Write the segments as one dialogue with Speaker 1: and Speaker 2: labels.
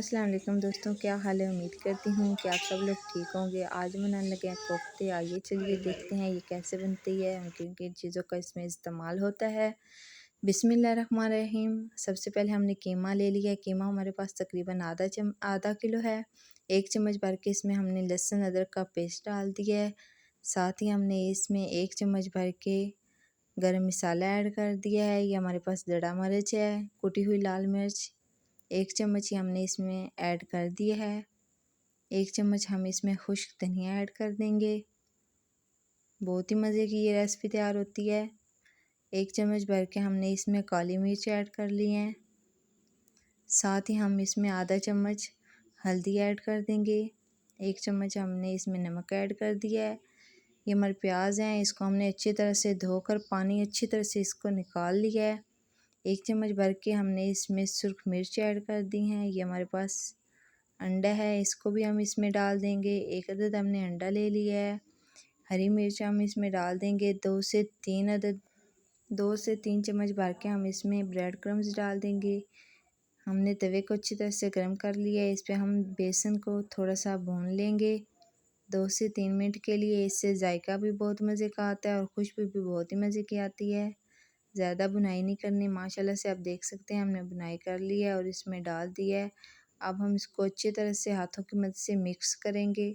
Speaker 1: अस्सलाम वालेकुम दोस्तों, क्या हाल है। उम्मीद करती हूँ कि आप सब लोग ठीक होंगे। आज बनाने लगे हैं कोफ्ते। आइए चलिए देखते हैं ये कैसे बनती है, किन किन चीज़ों का इसमें इस्तेमाल होता है। बिस्मिल्लाहिर्रहमानिर्रहीम। सबसे पहले हमने कीमा ले लिया है। कीमा हमारे पास तकरीबन आधा किलो है। 1 चम्मच भर के इसमें हमने लहसुन अदरक का पेस्ट डाल दिया है। साथ ही हमने इसमें 1 चम्मच भर के गरम मसाला ऐड कर दिया है। ये हमारे पास दड़ा मिर्च है, कुटी हुई लाल मिर्च 1 चम्मच ही हमने इसमें ऐड कर दिया है। 1 चम्मच हम इसमें खुश्क धनिया ऐड कर देंगे। बहुत ही मज़े की ये रेसिपी तैयार होती है। 1 चम्मच भर के हमने इसमें काली मिर्च ऐड कर ली है। साथ ही हम इसमें आधा चम्मच हल्दी ऐड कर देंगे। 1 चम्मच हमने इसमें नमक ऐड कर दिया है। ये हमारे प्याज हैं, इसको हमने अच्छी तरह से धोकर पानी अच्छी तरह से इसको निकाल लिया है। 1 चम्मच भर के हमने इसमें सुर्ख मिर्च ऐड कर दी हैं। ये हमारे पास अंडा है, इसको भी हम इसमें डाल देंगे। 1 अदद हमने अंडा ले लिया है। हरी मिर्च हम इसमें डाल देंगे 2 से 3 चम्मच भर के हम इसमें ब्रेड क्रम्स डाल देंगे। हमने तवे को अच्छी तरह से गर्म कर लिया है। इस पे हम बेसन को थोड़ा सा भून लेंगे 2 से 3 मिनट के लिए। इससे जायका भी बहुत मज़े का आता है और खुशबू भी बहुत ही मज़े की आती है। ज़्यादा बुनाई नहीं करनी। माशाल्लाह से आप देख सकते हैं हमने बुनाई कर ली है और इसमें डाल दिया है। अब हम इसको अच्छी तरह से हाथों की मदद से मिक्स करेंगे।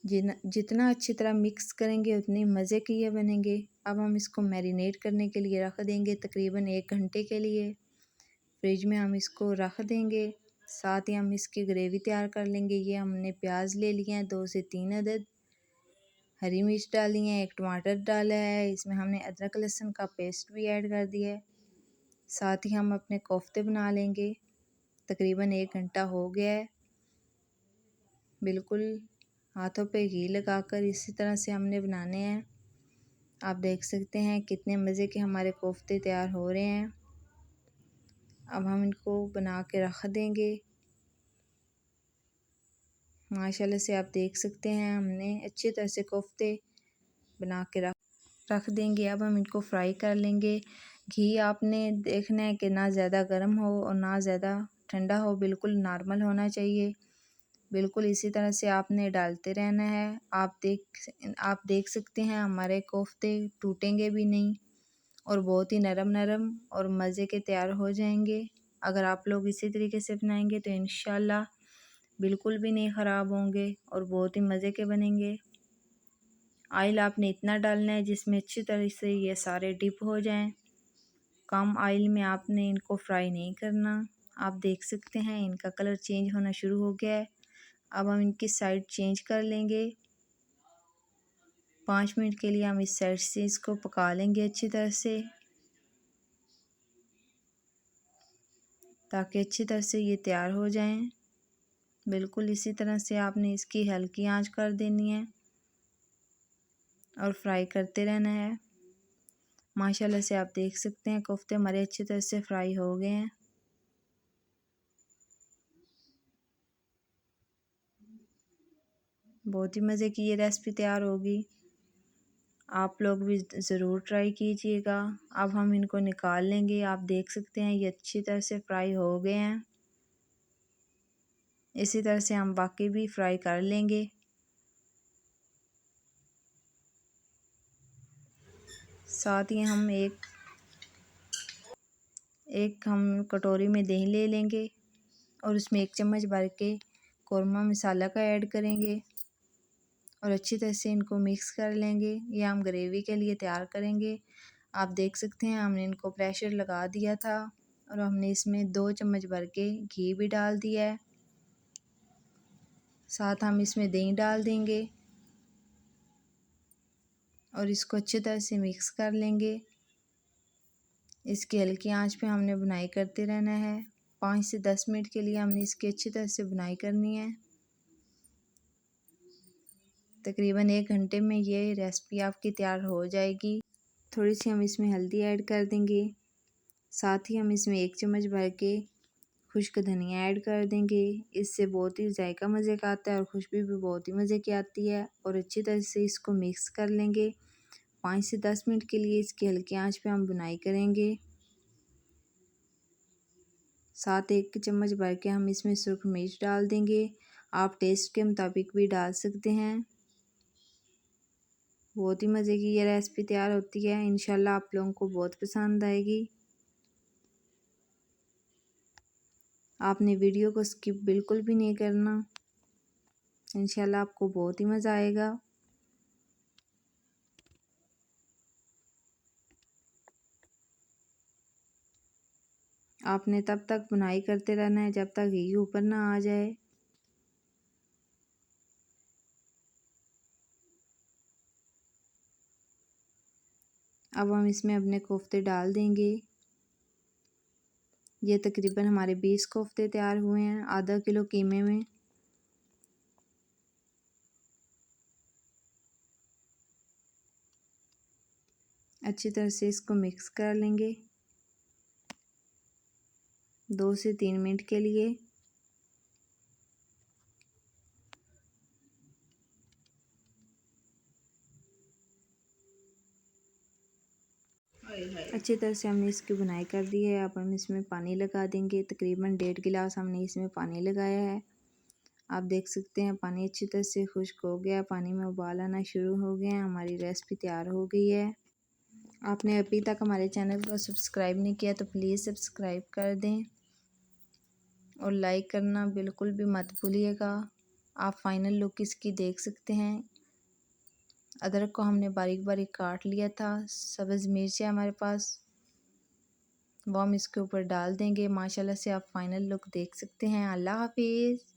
Speaker 1: जितना अच्छी तरह मिक्स करेंगे उतनी मज़े के ये बनेंगे। अब हम इसको मैरिनेट करने के लिए रख देंगे तकरीबन 1 घंटे के लिए। फ्रिज में हम इसको रख देंगे। साथ ही हम इसकी ग्रेवी तैयार कर लेंगे। ये हमने प्याज ले लिए हैं 2 से 3 अदद, हरी मिर्च डाली है, 1 टमाटर डाला है। इसमें हमने अदरक लहसुन का पेस्ट भी ऐड कर दिया है। साथ ही हम अपने कोफ्ते बना लेंगे। तकरीबन 1 घंटा हो गया है। बिल्कुल हाथों पे घी लगाकर इसी तरह से हमने बनाने हैं। आप देख सकते हैं कितने मज़े के हमारे कोफ्ते तैयार हो रहे हैं। अब हम इनको बना के रख देंगे। माशाल्लाह से आप देख सकते हैं हमने अच्छी तरह से कोफ्ते बना के रख देंगे। अब हम इनको फ्राई कर लेंगे। घी आपने देखना है कि ना ज़्यादा गर्म हो और ना ज़्यादा ठंडा हो, बिल्कुल नॉर्मल होना चाहिए। बिल्कुल इसी तरह से आपने डालते रहना है। आप देख सकते हैं हमारे कोफ्ते टूटेंगे भी नहीं और बहुत ही नरम नरम और मज़े के तैयार हो जाएंगे। अगर आप लोग इसी तरीके से बनाएंगे तो इंशाल्लाह बिल्कुल भी नहीं ख़राब होंगे और बहुत ही मज़े के बनेंगे। ऑयल आपने इतना डालना है जिसमें अच्छी तरह से ये सारे डिप हो जाएं। कम ऑयल में आपने इनको फ्राई नहीं करना। आप देख सकते हैं इनका कलर चेंज होना शुरू हो गया है। अब हम इनकी साइड चेंज कर लेंगे। 5 मिनट के लिए हम इस साइड से इसको पका लेंगे अच्छी तरह से, ताकि अच्छी तरह से ये तैयार हो जाएं। बिल्कुल इसी तरह से आपने इसकी हल्की आंच कर देनी है और फ्राई करते रहना है। माशाल्लाह से आप देख सकते हैं कोफ्ते हमारे अच्छी तरह से फ्राई हो गए हैं। बहुत ही मज़े की ये रेसिपी तैयार होगी। आप लोग भी ज़रूर ट्राई कीजिएगा। अब हम इनको निकाल लेंगे। आप देख सकते हैं ये अच्छी तरह से फ्राई हो गए हैं। इसी तरह से हम बाकी भी फ्राई कर लेंगे। साथ ही हम एक कटोरी में दही ले लेंगे और उसमें 1 चम्मच भर के कौरमा मसाला का ऐड करेंगे और अच्छी तरह से इनको मिक्स कर लेंगे। ये हम ग्रेवी के लिए तैयार करेंगे। आप देख सकते हैं हमने इनको प्रेशर लगा दिया था और हमने इसमें 2 चम्मच भर के घी भी डाल दिया है। साथ हम इसमें दही डाल देंगे और इसको अच्छी तरह से मिक्स कर लेंगे। इसकी हल्की आंच पे हमने बुनाई करते रहना है। 5 से 10 मिनट के लिए हमने इसकी अच्छी तरह से बुनाई करनी है। तकरीबन 1 घंटे में ये रेसिपी आपकी तैयार हो जाएगी। थोड़ी सी हम इसमें हल्दी ऐड कर देंगे। साथ ही हम इसमें 1 चम्मच भर के खुश्क धनिया ऐड कर देंगे। इससे बहुत ही जायका मज़े का आता है और खुशबू भी बहुत ही मज़े की आती है। और अच्छी तरह से इसको मिक्स कर लेंगे। 5 से 10 मिनट के लिए इसकी हल्की आंच पे हम बुनाई करेंगे। साथ 1 चम्मच भर के हम इसमें सुरख मिर्च डाल देंगे। आप टेस्ट के मुताबिक भी डाल सकते हैं। बहुत ही मज़े की ये रेसिपी तैयार होती है। इंशाल्लाह आप लोगों को बहुत पसंद आएगी। आपने वीडियो को स्किप बिल्कुल भी नहीं करना। इंशाल्लाह आपको बहुत ही मज़ा आएगा। आपने तब तक बुनाई करते रहना है जब तक घी ऊपर ना आ जाए। अब हम इसमें अपने कोफ्ते डाल देंगे। ये तकरीबन हमारे 20 कोफ्ते तैयार हुए हैं आधा किलो कीमे में। अच्छी तरह से इसको मिक्स कर लेंगे 2 से 3 मिनट के लिए। अच्छी तरह से हमने इसकी बुनाई कर दी है। अब हम इसमें पानी लगा देंगे। तकरीबन 1.5 गिलास हमने इसमें पानी लगाया है। आप देख सकते हैं पानी अच्छी तरह से खुश्क हो गया, पानी में उबाल आना शुरू हो गए हैं। हमारी रेसिपी तैयार हो गई है। आपने अभी तक हमारे चैनल को सब्सक्राइब नहीं किया तो प्लीज़ सब्सक्राइब कर दें और लाइक करना बिल्कुल भी मत भूलिएगा। आप फाइनल लुक इसकी देख सकते हैं। अदरक को हमने बारीक बारीक काट लिया था। सब्ज़ मिर्च है हमारे पास, वो हम इसके ऊपर डाल देंगे। माशाल्लाह से आप फाइनल लुक देख सकते हैं। अल्लाह हाफिज़।